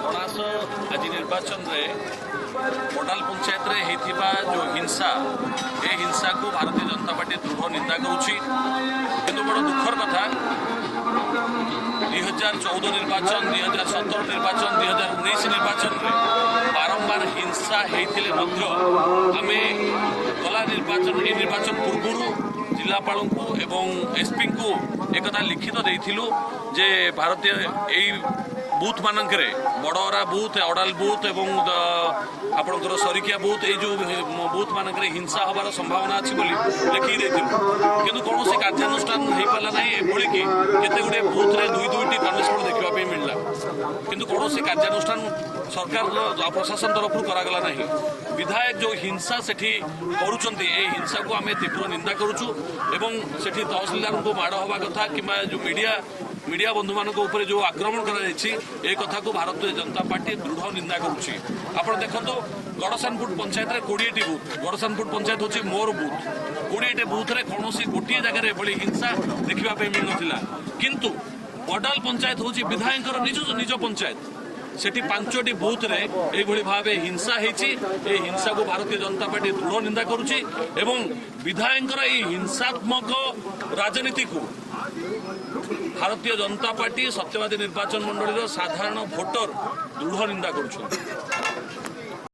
बनास आज निर्वाचन रे कोडाल पंचायत रे हेतिबा जो हिंसा ए हिंसा को भारतीय जनता पार्टी दृढ़ निंदा करुछि किंतु बड़ दुखर कथा 2014 निर्वाचन 2017 निर्वाचन 2019 निर्वाचन रे बारंबार हिंसा हेतिले मध्य आमे गला निर्वाचन पूर्व जिलापाल को एवं एसपी को एक लिखित देइथिलु जे भारतीय एई बूथ मानकरे बड़रा बूथ अडाल बूथ एवं आपणकर सरिकिया बूथ ये जो बूथ मानकरे हिंसा हबार संभावना अच्छी बोली लिखि देथिलु किंतु कौन से कार्यानुष्ठान हो पाला नहीं एभली कि केते गुडे बूथ रे दुई दुईटी कनेक्शन देखा मिलला किंतु कौन से कार्यानुष्ठान सरकार प्रशासन तरफ करागला नहीं विधायक जो हिंसा सेठी करूचंती ए हिंसा को आमे तीव्र निंदा करूछु एवं सेठी तहसीलदार को माड़ हवा कथा किंबा जो मीडिया बंधु मान जो आक्रमण कर कथा को भारतीय जनता पार्टी दृढ़ निंदा करुच्ची आपड़ देखो गड़सानपुर पंचायत 20टी बूथ गड़सानपुर पंचायत हूँ मोर बूथ 20टी बूथ रे कौन गोटे जगह एभली हिंसा देखा मिल ना किंतु बडाल पंचायत हूँ विधायक निज पंचायत सेठी 5टी बूथ रे एभली भाव हिंसा हिंसा को भारतीय जनता पार्टी दृढ़ निंदा करुच्ची एवं विधायक हिंसात्मक राजनीति को भारतीय जनता पार्टी सत्यवादी निर्वाचन मंडल साधारण भोटर दृढ़ निंदा करुछन।